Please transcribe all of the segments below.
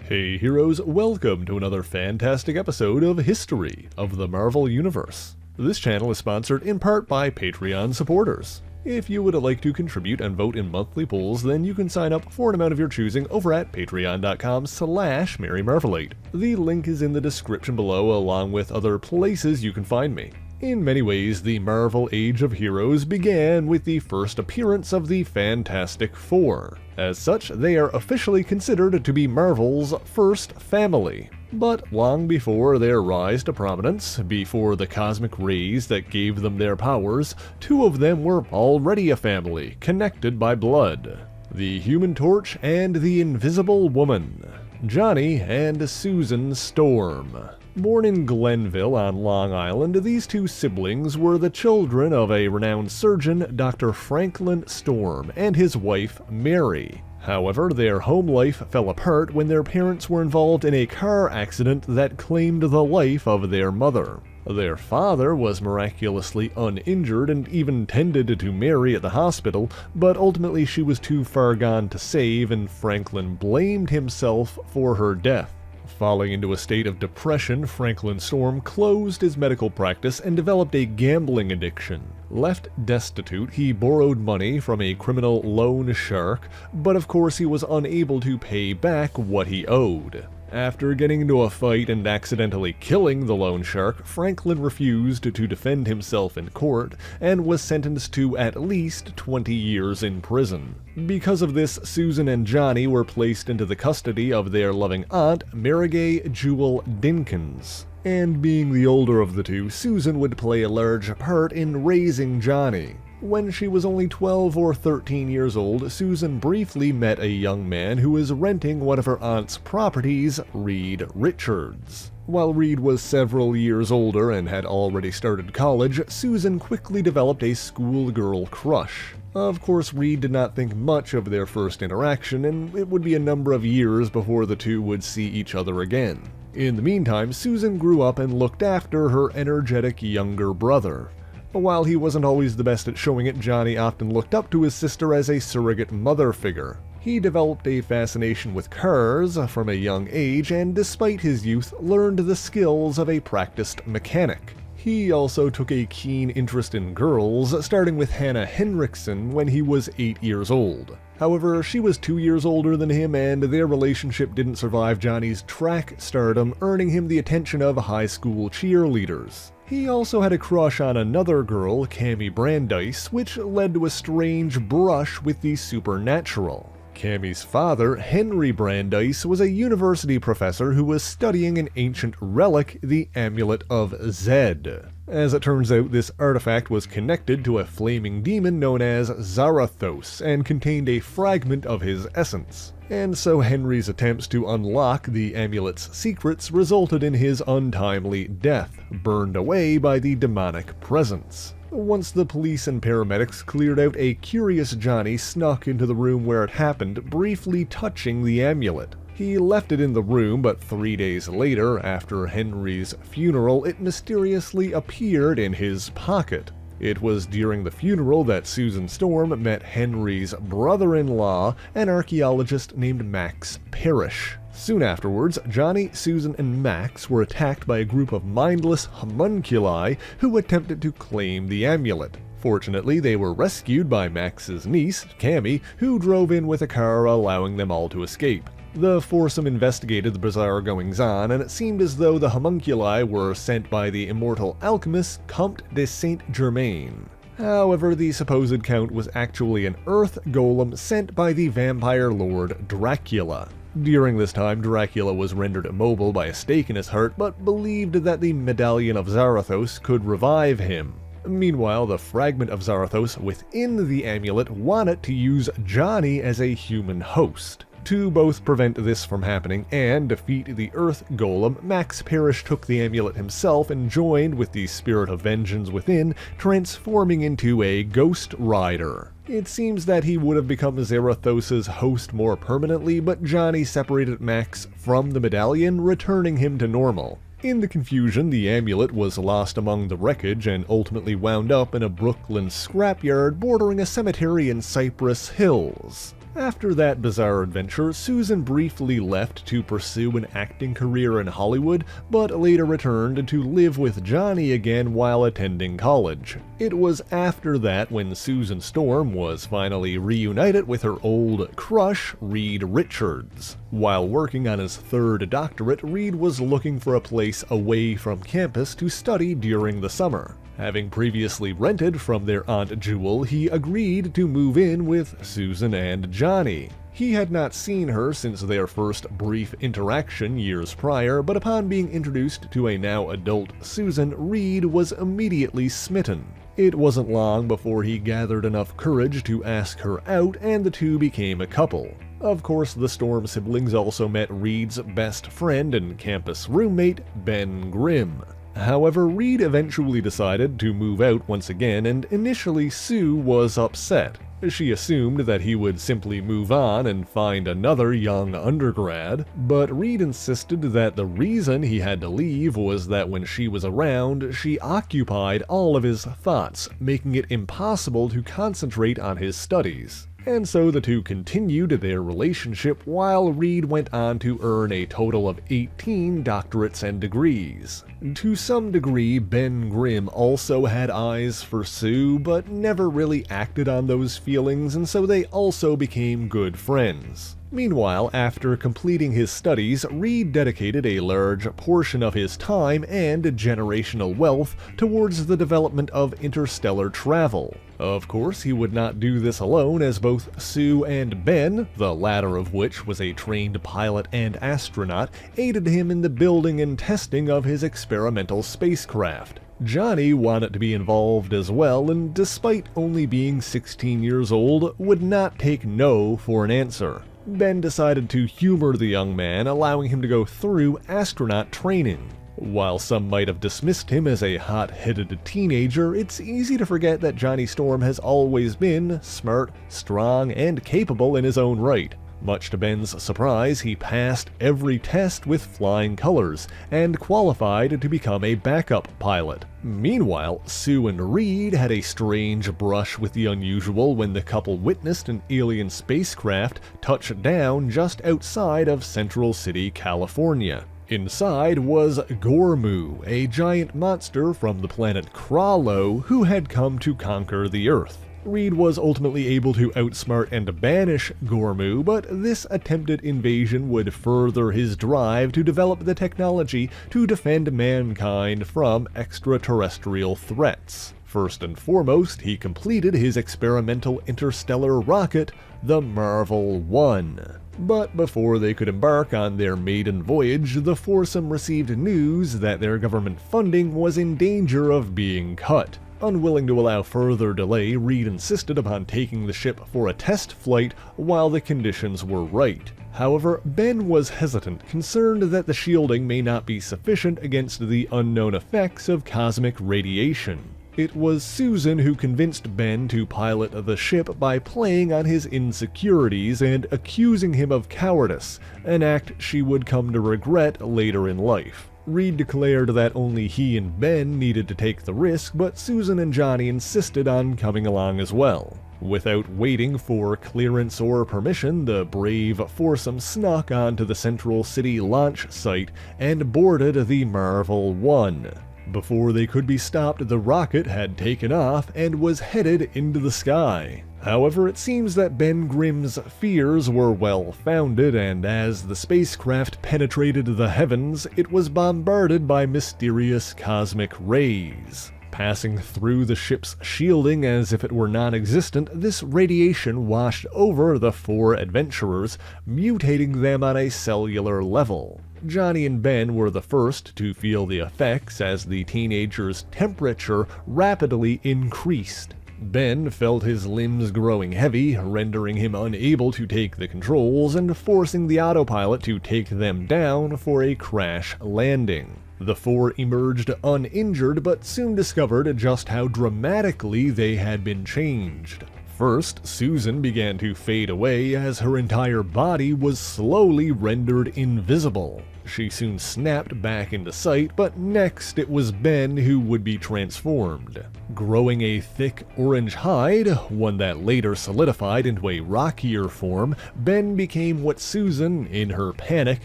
Hey heroes, welcome to another fantastic episode of History of the Marvel Universe. This channel is sponsored in part by Patreon supporters. If you would like to contribute and vote in monthly polls, then you can sign up for an amount of your choosing over at patreon.com/MaryMarvelate. The link is in the description below, along with other places you can find me. In many ways, the Marvel Age of Heroes began with the first appearance of the Fantastic Four. As such, they are officially considered to be Marvel's first family. But long before their rise to prominence, before the cosmic rays that gave them their powers, two of them were already a family, connected by blood. The Human Torch and the Invisible Woman. Johnny and Susan Storm. Born in Glenville on Long Island, these two siblings were the children of a renowned surgeon, Dr. Franklin Storm, and his wife, Mary. However, their home life fell apart when their parents were involved in a car accident that claimed the life of their mother. Their father was miraculously uninjured and even tended to Mary at the hospital, but ultimately she was too far gone to save, and Franklin blamed himself for her death. Falling into a state of depression, Franklin Storm closed his medical practice and developed a gambling addiction. Left destitute, he borrowed money from a criminal loan shark, but of course he was unable to pay back what he owed. After getting into a fight and accidentally killing the loan shark, Franklin refused to defend himself in court and was sentenced to at least 20 years in prison. Because of this, Susan and Johnny were placed into the custody of their loving aunt, Marigay Jewel Dinkins. And being the older of the two, Susan would play a large part in raising Johnny. When she was only 12 or 13 years old, Susan briefly met a young man who was renting one of her aunt's properties, Reed Richards. While Reed was several years older and had already started college, Susan quickly developed a schoolgirl crush. Of course, Reed did not think much of their first interaction, and it would be a number of years before the two would see each other again. In the meantime, Susan grew up and looked after her energetic younger brother. While he wasn't always the best at showing it, Johnny often looked up to his sister as a surrogate mother figure. He developed a fascination with cars from a young age, and despite his youth, learned the skills of a practiced mechanic. He also took a keen interest in girls, starting with Hannah Henriksen when he was 8 years old. However, she was 2 years older than him, and their relationship didn't survive Johnny's track stardom, earning him the attention of high school cheerleaders. He also had a crush on another girl, Cammy Brandeis, which led to a strange brush with the supernatural. Cammy's father, Henry Brandeis, was a university professor who was studying an ancient relic, the Amulet of Zed. As it turns out, this artifact was connected to a flaming demon known as Zarathos and contained a fragment of his essence. And so Henry's attempts to unlock the amulet's secrets resulted in his untimely death, burned away by the demonic presence. Once the police and paramedics cleared out, a curious Johnny snuck into the room where it happened, briefly touching the amulet. He left it in the room, but 3 days later, after Henry's funeral, it mysteriously appeared in his pocket. It was during the funeral that Susan Storm met Henry's brother-in-law, an archaeologist named Max Parrish. Soon afterwards, Johnny, Susan, and Max were attacked by a group of mindless homunculi who attempted to claim the amulet. Fortunately, they were rescued by Max's niece, Cammy, who drove in with a car, allowing them all to escape. The foursome investigated the bizarre goings-on, and it seemed as though the homunculi were sent by the immortal alchemist Comte de Saint-Germain. However, the supposed count was actually an earth golem sent by the vampire lord Dracula. During this time, Dracula was rendered immobile by a stake in his heart, but believed that the Medallion of Zarathos could revive him. Meanwhile, the fragment of Zarathos within the amulet wanted to use Johnny as a human host. To both prevent this from happening and defeat the Earth Golem, Max Parrish took the amulet himself and joined with the spirit of vengeance within, transforming into a Ghost Rider. It seems that he would have become Zarathos' host more permanently, but Johnny separated Max from the medallion, returning him to normal. In the confusion, the amulet was lost among the wreckage and ultimately wound up in a Brooklyn scrapyard bordering a cemetery in Cypress Hills. After that bizarre adventure, Susan briefly left to pursue an acting career in Hollywood, but later returned to live with Johnny again while attending college. It was after that when Susan Storm was finally reunited with her old crush, Reed Richards. While working on his third doctorate, Reed was looking for a place away from campus to study during the summer. Having previously rented from their Aunt Jewel, he agreed to move in with Susan and Johnny. He had not seen her since their first brief interaction years prior, but upon being introduced to a now adult Susan, Reed was immediately smitten. It wasn't long before he gathered enough courage to ask her out, and the two became a couple. Of course, the Storm siblings also met Reed's best friend and campus roommate, Ben Grimm. However, Reed eventually decided to move out once again, and initially Sue was upset. She assumed that he would simply move on and find another young undergrad, but Reed insisted that the reason he had to leave was that when she was around, she occupied all of his thoughts, making it impossible to concentrate on his studies. And so the two continued their relationship while Reed went on to earn a total of 18 doctorates and degrees. To some degree, Ben Grimm also had eyes for Sue, but never really acted on those feelings, and so they also became good friends. Meanwhile, after completing his studies, Reed dedicated a large portion of his time and generational wealth towards the development of interstellar travel. Of course, he would not do this alone, as both Sue and Ben, the latter of which was a trained pilot and astronaut, aided him in the building and testing of his experimental spacecraft. Johnny wanted to be involved as well, and despite only being 16 years old, would not take no for an answer. Ben decided to humor the young man, allowing him to go through astronaut training. While some might have dismissed him as a hot-headed teenager, it's easy to forget that Johnny Storm has always been smart, strong, and capable in his own right. Much to Ben's surprise, he passed every test with flying colors, and qualified to become a backup pilot. Meanwhile, Sue and Reed had a strange brush with the unusual when the couple witnessed an alien spacecraft touch down just outside of Central City, California. Inside was Gormu, a giant monster from the planet Krallo who had come to conquer the Earth. Reed was ultimately able to outsmart and banish Gormu, but this attempted invasion would further his drive to develop the technology to defend mankind from extraterrestrial threats. First and foremost, he completed his experimental interstellar rocket, the Marvel 1. But before they could embark on their maiden voyage, the foursome received news that their government funding was in danger of being cut. Unwilling to allow further delay, Reed insisted upon taking the ship for a test flight while the conditions were right. However, Ben was hesitant, concerned that the shielding may not be sufficient against the unknown effects of cosmic radiation. It was Susan who convinced Ben to pilot the ship by playing on his insecurities and accusing him of cowardice, an act she would come to regret later in life. Reed declared that only he and Ben needed to take the risk, but Susan and Johnny insisted on coming along as well. Without waiting for clearance or permission, the brave foursome snuck onto the Central City launch site and boarded the Marvel 1. Before they could be stopped, the rocket had taken off and was headed into the sky. However, it seems that Ben Grimm's fears were well-founded, and as the spacecraft penetrated the heavens, it was bombarded by mysterious cosmic rays. Passing through the ship's shielding as if it were non-existent, this radiation washed over the four adventurers, mutating them on a cellular level. Johnny and Ben were the first to feel the effects as the teenager's temperature rapidly increased. Ben felt his limbs growing heavy, rendering him unable to take the controls and forcing the autopilot to take them down for a crash landing. The four emerged uninjured, but soon discovered just how dramatically they had been changed. First, Susan began to fade away as her entire body was slowly rendered invisible. She soon snapped back into sight, but next it was Ben who would be transformed. Growing a thick orange hide, one that later solidified into a rockier form, Ben became what Susan, in her panic,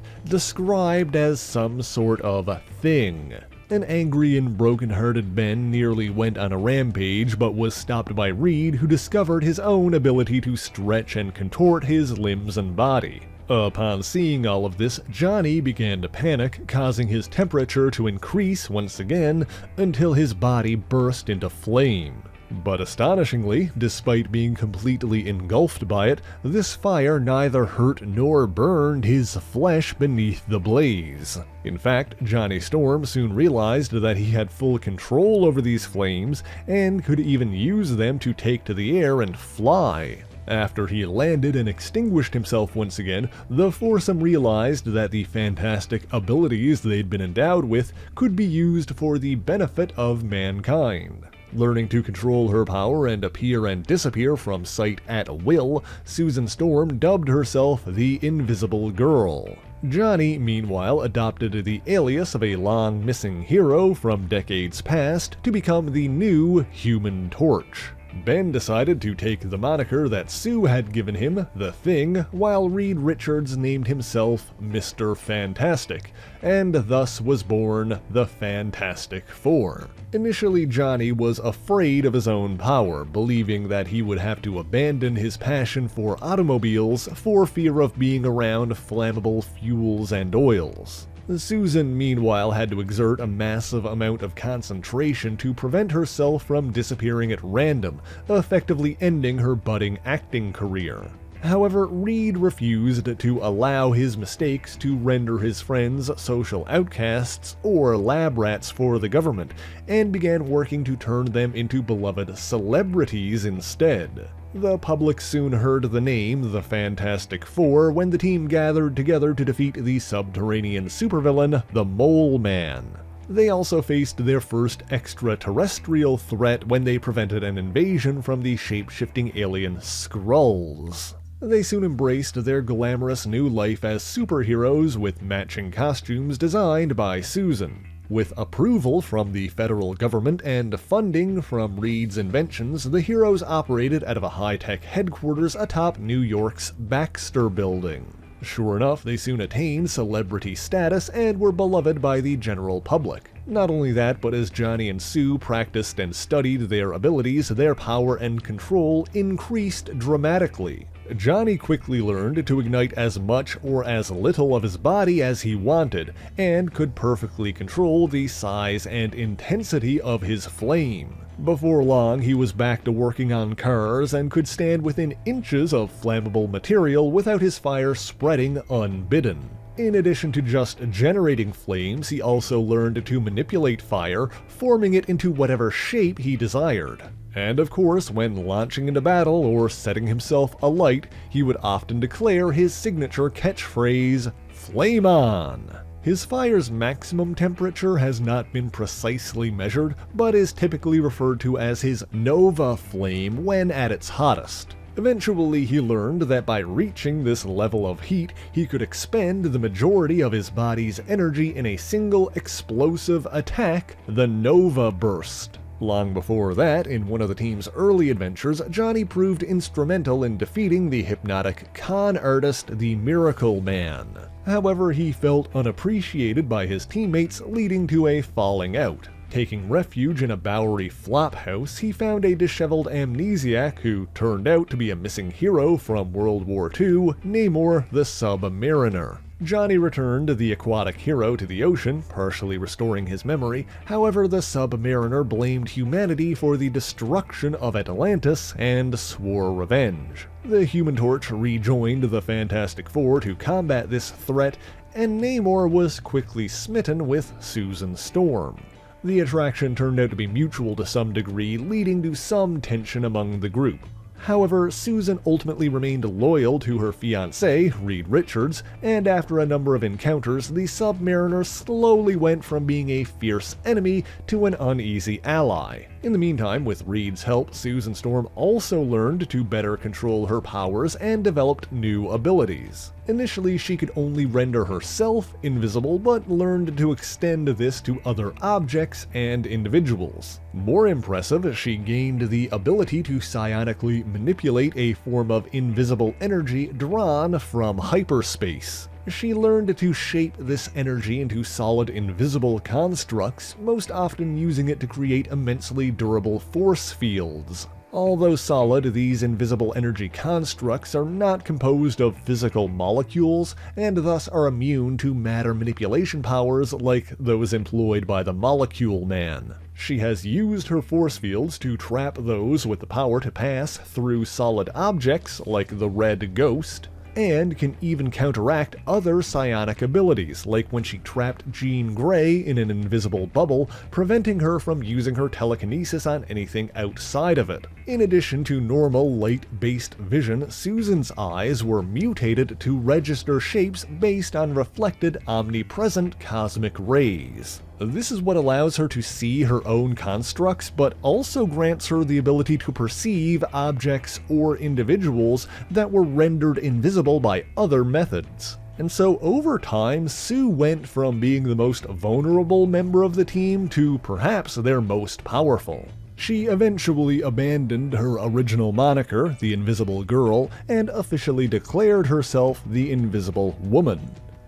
described as some sort of thing. An angry and broken-hearted Ben nearly went on a rampage, but was stopped by Reed, who discovered his own ability to stretch and contort his limbs and body. Upon seeing all of this, Johnny began to panic, causing his temperature to increase once again until his body burst into flame. But astonishingly, despite being completely engulfed by it, this fire neither hurt nor burned his flesh beneath the blaze. In fact, Johnny Storm soon realized that he had full control over these flames and could even use them to take to the air and fly. After he landed and extinguished himself once again, the foursome realized that the fantastic abilities they'd been endowed with could be used for the benefit of mankind. Learning to control her power and appear and disappear from sight at will, Susan Storm dubbed herself the Invisible Girl. Johnny, meanwhile, adopted the alias of a long-missing hero from decades past to become the new Human Torch. Ben decided to take the moniker that Sue had given him, The Thing, while Reed Richards named himself Mr. Fantastic, and thus was born the Fantastic Four. Initially, Johnny was afraid of his own power, believing that he would have to abandon his passion for automobiles for fear of being around flammable fuels and oils. Susan, meanwhile, had to exert a massive amount of concentration to prevent herself from disappearing at random, effectively ending her budding acting career. However, Reed refused to allow his mistakes to render his friends social outcasts or lab rats for the government, and began working to turn them into beloved celebrities instead. The public soon heard the name the Fantastic Four when the team gathered together to defeat the subterranean supervillain, the Mole Man. They also faced their first extraterrestrial threat when they prevented an invasion from the shape-shifting alien Skrulls. They soon embraced their glamorous new life as superheroes with matching costumes designed by Susan. With approval from the federal government and funding from Reed's inventions, the heroes operated out of a high-tech headquarters atop New York's Baxter Building. Sure enough, they soon attained celebrity status and were beloved by the general public. Not only that, but as Johnny and Sue practiced and studied their abilities, their power and control increased dramatically. Johnny quickly learned to ignite as much or as little of his body as he wanted, and could perfectly control the size and intensity of his flame. Before long, he was back to working on cars and could stand within inches of flammable material without his fire spreading unbidden. In addition to just generating flames, he also learned to manipulate fire, forming it into whatever shape he desired. And of course, when launching into battle or setting himself alight, he would often declare his signature catchphrase, "Flame on!" His fire's maximum temperature has not been precisely measured, but is typically referred to as his nova flame when at its hottest. Eventually, he learned that by reaching this level of heat, he could expend the majority of his body's energy in a single explosive attack, the Nova Burst. Long before that, in one of the team's early adventures, Johnny proved instrumental in defeating the hypnotic con artist, the Miracle Man. However, he felt unappreciated by his teammates, leading to a falling out. Taking refuge in a Bowery flophouse, he found a disheveled amnesiac who turned out to be a missing hero from World War II, Namor the Submariner. Johnny returned the aquatic hero to the ocean, partially restoring his memory. However, the Submariner blamed humanity for the destruction of Atlantis and swore revenge. The Human Torch rejoined the Fantastic Four to combat this threat, and Namor was quickly smitten with Susan Storm. The attraction turned out to be mutual to some degree, leading to some tension among the group. However, Susan ultimately remained loyal to her fiancé, Reed Richards, and after a number of encounters, the Submariner slowly went from being a fierce enemy to an uneasy ally. In the meantime, with Reed's help, Susan Storm also learned to better control her powers and developed new abilities. Initially, she could only render herself invisible, but learned to extend this to other objects and individuals. More impressive, she gained the ability to psionically manipulate a form of invisible energy drawn from hyperspace. She learned to shape this energy into solid invisible constructs, most often using it to create immensely durable force fields. Although solid, these invisible energy constructs are not composed of physical molecules, and thus are immune to matter manipulation powers like those employed by the Molecule Man. She has used her force fields to trap those with the power to pass through solid objects like the Red Ghost, and can even counteract other psionic abilities, like when she trapped Jean Grey in an invisible bubble, preventing her from using her telekinesis on anything outside of it. In addition to normal light-based vision, Susan's eyes were mutated to register shapes based on reflected omnipresent cosmic rays. This is what allows her to see her own constructs, but also grants her the ability to perceive objects or individuals that were rendered invisible by other methods. And so over time, Sue went from being the most vulnerable member of the team to perhaps their most powerful. She eventually abandoned her original moniker, the Invisible Girl, and officially declared herself the Invisible Woman.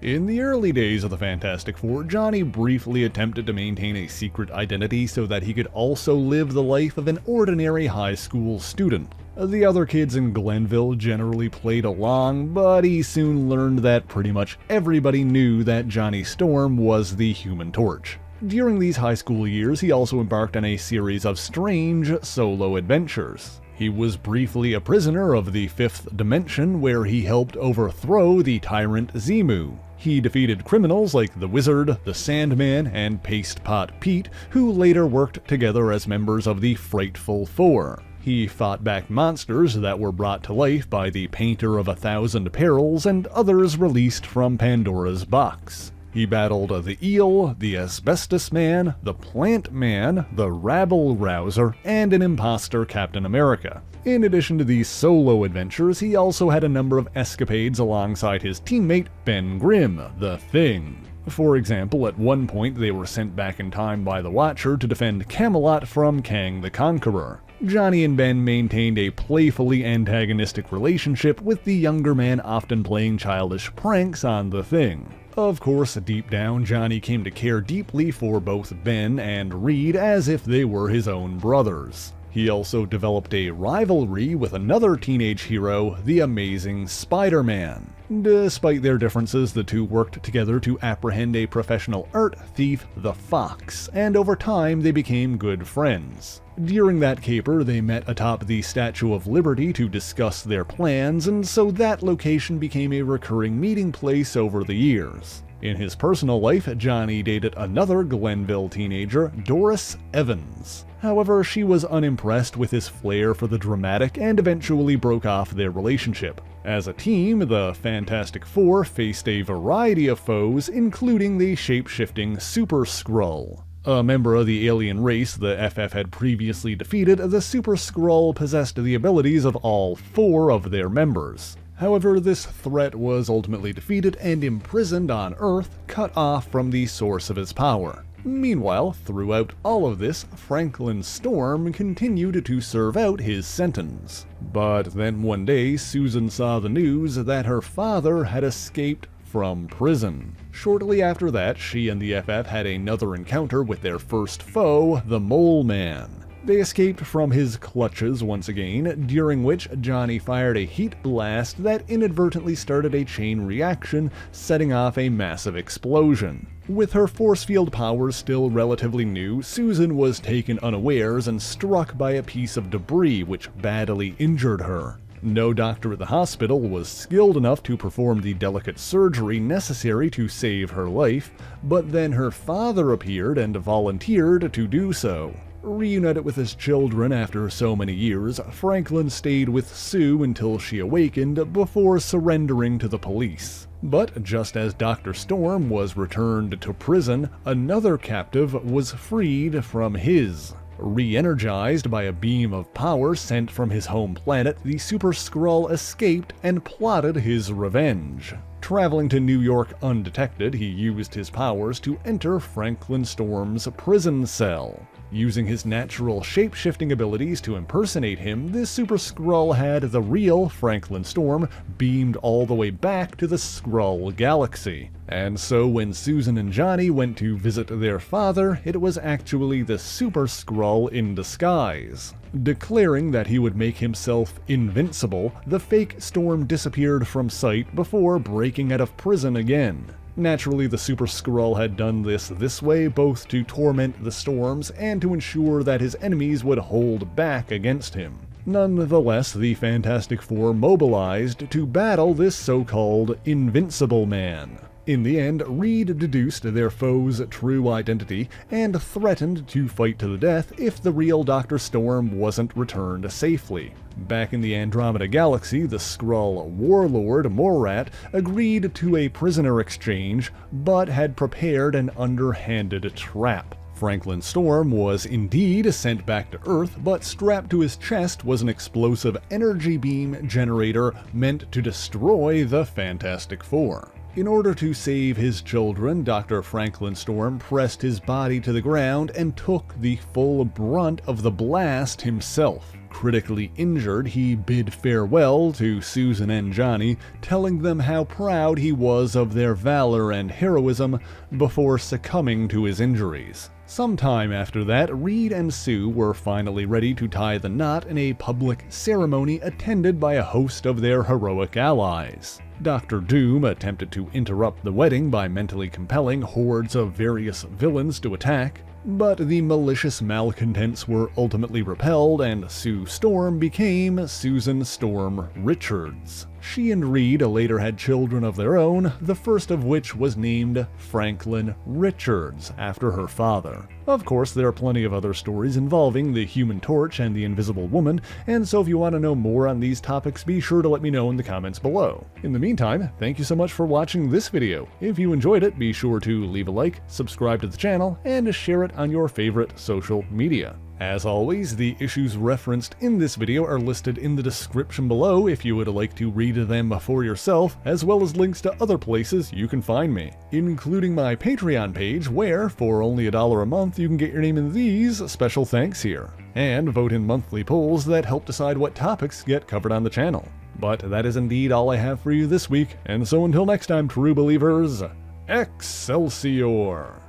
In the early days of the Fantastic Four, Johnny briefly attempted to maintain a secret identity so that he could also live the life of an ordinary high school student. The other kids in Glenville generally played along, but he soon learned that pretty much everybody knew that Johnny Storm was the Human Torch. During these high school years, he also embarked on a series of strange solo adventures. He was briefly a prisoner of the Fifth Dimension, where he helped overthrow the tyrant Zemu. He defeated criminals like the Wizard, the Sandman, and Paste Pot Pete, who later worked together as members of the Frightful Four. He fought back monsters that were brought to life by the Painter of 1,000 Perils and others released from Pandora's box. He battled the Eel, the Asbestos Man, the Plant Man, the Rabble Rouser, and an imposter Captain America. In addition to these solo adventures, he also had a number of escapades alongside his teammate Ben Grimm, the Thing. For example, at one point they were sent back in time by the Watcher to defend Camelot from Kang the Conqueror. Johnny and Ben maintained a playfully antagonistic relationship, with the younger man often playing childish pranks on the Thing. Of course, deep down, Johnny came to care deeply for both Ben and Reed as if they were his own brothers. He also developed a rivalry with another teenage hero, the Amazing Spider-Man. Despite their differences, the two worked together to apprehend a professional art thief, the Fox, and over time they became good friends. During that caper, they met atop the Statue of Liberty to discuss their plans, and so that location became a recurring meeting place over the years. In his personal life, Johnny dated another Glenville teenager, Doris Evans. However, she was unimpressed with his flair for the dramatic and eventually broke off their relationship. As a team, the Fantastic Four faced a variety of foes, including the shape-shifting Super-Skrull. A member of the alien race the FF had previously defeated, the Super-Skrull possessed the abilities of all 4 of their members. However, this threat was ultimately defeated and imprisoned on Earth, cut off from the source of its power. Meanwhile, throughout all of this, Franklin Storm continued to serve out his sentence. But then one day, Susan saw the news that her father had escaped from prison. Shortly after that, she and the FF had another encounter with their first foe, the Mole Man. They escaped from his clutches once again, during which Johnny fired a heat blast that inadvertently started a chain reaction, setting off a massive explosion. With her force field powers still relatively new, Susan was taken unawares and struck by a piece of debris which badly injured her. No doctor at the hospital was skilled enough to perform the delicate surgery necessary to save her life, but then her father appeared and volunteered to do so. Reunited with his children after so many years, Franklin stayed with Sue until she awakened before surrendering to the police. But just as Dr. Storm was returned to prison, another captive was freed from his. Re-energized by a beam of power sent from his home planet, the Super-Skrull escaped and plotted his revenge. Traveling to New York undetected, he used his powers to enter Franklin Storm's prison cell. Using his natural shape-shifting abilities to impersonate him, this Super-Skrull had the real Franklin Storm beamed all the way back to the Skrull galaxy. And so when Susan and Johnny went to visit their father, it was actually the Super-Skrull in disguise. Declaring that he would make himself invincible, the fake Storm disappeared from sight before breaking out of prison again. Naturally, the Super-Skrull had done this way both to torment the Storms and to ensure that his enemies would hold back against him. Nonetheless, the Fantastic Four mobilized to battle this so-called Invincible Man. In the end, Reed deduced their foe's true identity and threatened to fight to the death if the real Dr. Storm wasn't returned safely. Back in the Andromeda Galaxy, the Skrull warlord Morat agreed to a prisoner exchange, but had prepared an underhanded trap. Franklin Storm was indeed sent back to Earth, but strapped to his chest was an explosive energy beam generator meant to destroy the Fantastic Four. In order to save his children, Dr. Franklin Storm pressed his body to the ground and took the full brunt of the blast himself. Critically injured, he bid farewell to Susan and Johnny, telling them how proud he was of their valor and heroism before succumbing to his injuries. Sometime after that, Reed and Sue were finally ready to tie the knot in a public ceremony attended by a host of their heroic allies. Dr. Doom attempted to interrupt the wedding by mentally compelling hordes of various villains to attack, but the malicious malcontents were ultimately repelled and Sue Storm became Susan Storm Richards. She and Reed later had children of their own, the first of which was named Franklin Richards, after her father. Of course, there are plenty of other stories involving the Human Torch and the Invisible Woman, and so if you want to know more on these topics, be sure to let me know in the comments below. In the meantime, thank you so much for watching this video. If you enjoyed it, be sure to leave a like, subscribe to the channel, and share it on your favorite social media. As always, the issues referenced in this video are listed in the description below if you would like to read them for yourself, as well as links to other places you can find me, including my Patreon page where, for only $1 a month, you can get your name in these special thanks here, and vote in monthly polls that help decide what topics get covered on the channel. But that is indeed all I have for you this week, and so until next time, true believers, Excelsior!